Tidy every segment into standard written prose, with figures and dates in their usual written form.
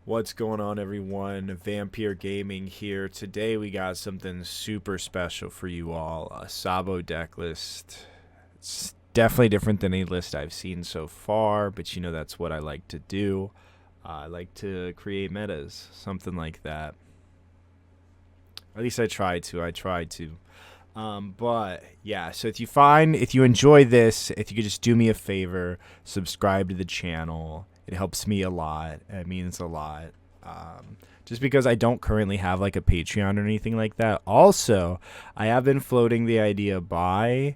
What's going on, everyone? Vampire Gaming here. Today we got something super special for you all. A Sabo deck list. It's definitely different than any list I've seen so far, but you know that's what I like to do. I like to create metas, something like that. At least I try to. But yeah, so if you enjoy this, if you could just do me a favor, subscribe to the channel. It helps me a lot. It means a lot. Just because I don't currently have like a Patreon or anything like that. Also, I have been floating the idea by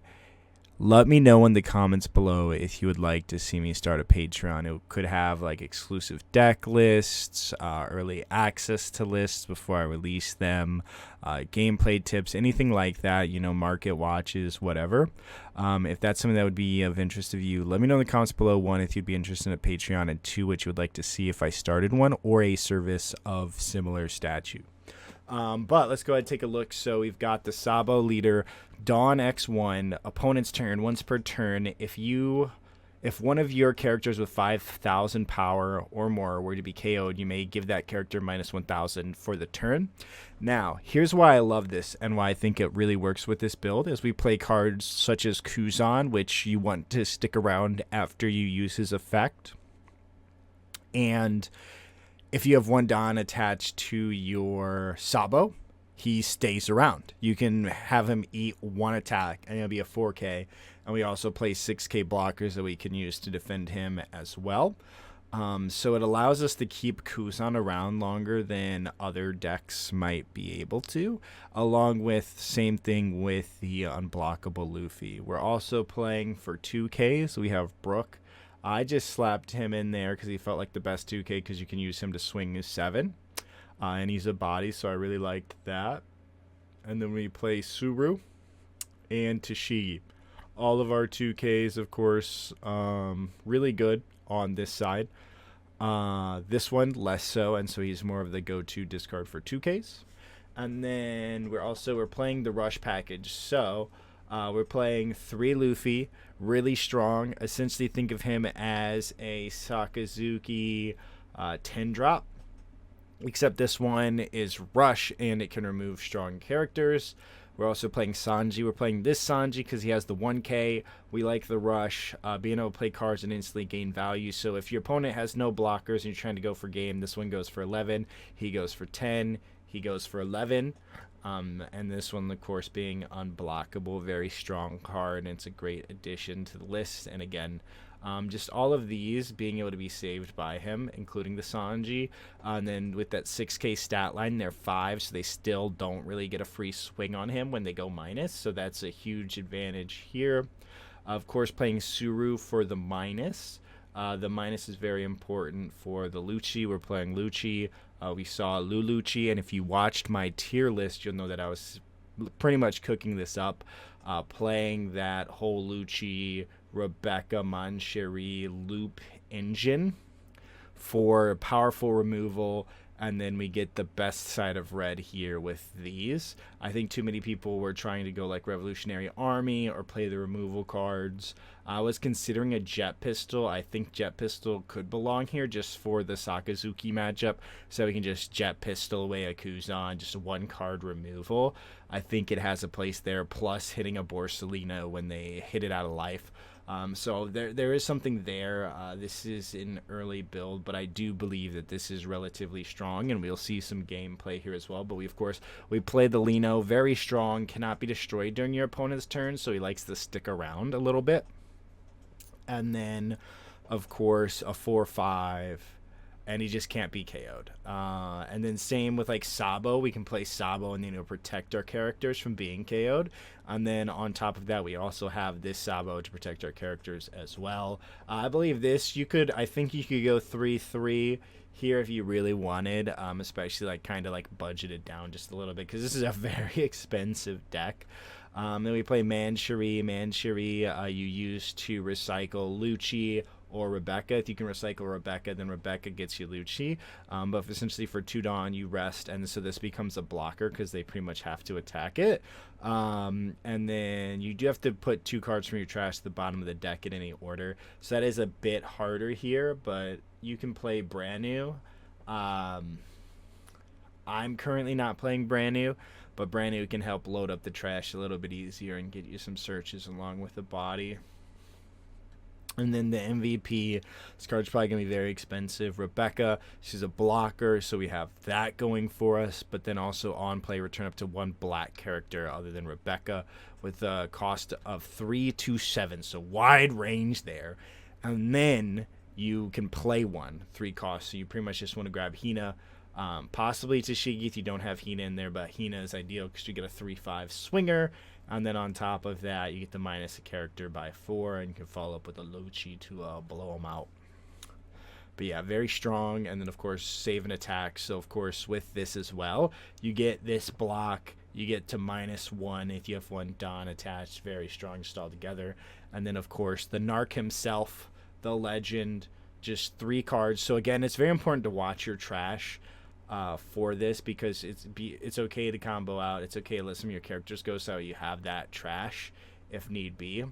let me know in the comments below if you would like to see me start a Patreon. It could have like exclusive deck lists, early access to lists before I release them, gameplay tips, anything like that, market watches, whatever. If that's something that would be of interest to you, let me know in the comments below, one, if you'd be interested in a Patreon, and two, what you would like to see if I started one or a service of similar statute. But let's go ahead and take a look. So we've got the Sabo leader, Dawn X1, opponent's turn, once per turn. If one of your characters with 5,000 power or more were to be KO'd, you may give that character minus 1,000 for the turn. Now, here's why I love this and why I think it really works with this build, is we play cards such as Kuzan, which you want to stick around after you use his effect. And if you have one Don attached to your Sabo, he stays around. You can have him eat one attack, and it'll be a 4K. And we also play 6K blockers that we can use to defend him as well. So it allows us to keep Kuzan around longer than other decks might be able to, along with same thing with the unblockable Luffy. We're also playing for 2Ks. We have Brook. I just slapped him in there because he felt like the best 2K because you can use him to swing his 7. And he's a body, so I really liked that. And then we play Suru and Tashigi. All of our 2Ks, of course, really good on this side. This one, less so, and so he's more of the go-to discard for 2Ks. And then we're playing the Rush package, so we're playing 3 Luffy, really strong. Essentially think of him as a Sakazuki 10-drop, except this one is Rush and it can remove strong characters. We're also playing Sanji. We're playing this Sanji because he has the 1K. We like the Rush, being able to play cards and instantly gain value. So if your opponent has no blockers and you're trying to go for game, this one goes for 11. He goes for 10. He goes for 11. And this one, of course, being unblockable, very strong card, and it's a great addition to the list. And again, just all of these being able to be saved by him, including the Sanji. And then with that 6K stat line, they're 5, so they still don't really get a free swing on him when they go minus. So that's a huge advantage here. Of course, playing Suru for the minus. The minus is very important for the Lucci. We're playing Lucci. We saw Lulucci, and if you watched my tier list, you'll know that I was pretty much cooking this up, playing that whole Lucci, Rebecca, Mancheri loop engine for powerful removal. And then we get the best side of red here with these. I think too many people were trying to go like Revolutionary Army or play the removal cards. I was considering a Jet Pistol. I think Jet Pistol could belong here just for the Sakazuki matchup. So we can just Jet Pistol away a Kuzan, just a 1-card removal. I think it has a place there, plus hitting a Borsalino when they hit it out of life. So there is something there. This is an early build, but I do believe that this is relatively strong, and we'll see some gameplay here as well. But we play the Lino, very strong, cannot be destroyed during your opponent's turn, so he likes to stick around a little bit. And then, of course, a 4/5, and he just can't be KO'd. And then same with like Sabo, we can play Sabo and protect our characters from being KO'd. And then on top of that, we also have this Sabo to protect our characters as well. I believe this, I think you could go 3/3 here if you really wanted, especially like kind of like budgeted down just a little bit, because this is a very expensive deck. Then we play Mancheri. You use to recycle Lucci or Rebecca. If you can recycle Rebecca, then Rebecca gets you Lucci. But essentially for 2 Dawn, you rest, and so this becomes a blocker because they pretty much have to attack it. And then you do have to put 2 cards from your trash to the bottom of the deck in any order. So that is a bit harder here, but you can play brand new. I'm currently not playing brand new, but brand new can help load up the trash a little bit easier and get you some searches along with the body. And then the MVP, this card's probably going to be very expensive. Rebecca, she's a blocker, so we have that going for us. But then also on play, return up to 1 black character other than Rebecca with a cost of 3 to 7. So wide range there. And then you can play 3 costs. So you pretty much just want to grab Hina. Possibly Tashigi if you don't have Hina in there, but Hina is ideal because you get a 3/5 swinger. And then on top of that, you get to minus a character by 4, and you can follow up with a Lochi to blow them out. But yeah, very strong. And then, of course, save an attack. So, of course, with this as well, you get this block. You get to -1 if you have 1 Don attached. Very strong just all together. And then, of course, the Narc himself, the legend, just 3 cards. So, again, it's very important to watch your trash. For this, because it's okay to combo out. It's okay to let some of your characters go so you have that trash if need be.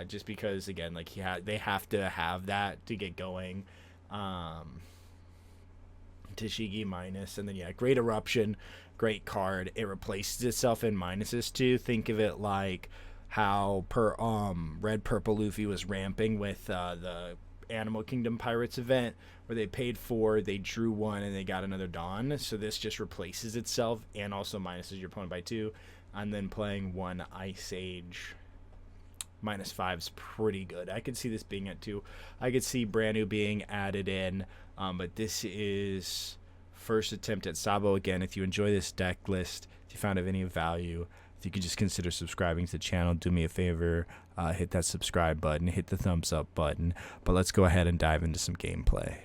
Just because, again, like they have to have that to get going. Tashigi minus, and then yeah, Great Eruption, great card. It replaces itself in minuses too. Think of it like how Red Purple Luffy was ramping with the Animal Kingdom Pirates event, where they paid 4, they drew 1, and they got another Dawn. So this just replaces itself and also minuses your opponent by 2. And then playing 1 Ice Age -5's pretty good. I could see this being at 2. I could see brand new being added in, but this is first attempt at Sabo. Again, if you enjoy this deck list, if you found it of any value, if you could just consider subscribing to the channel, do me a favor, hit that subscribe button, hit the thumbs up button. But let's go ahead and dive into some gameplay.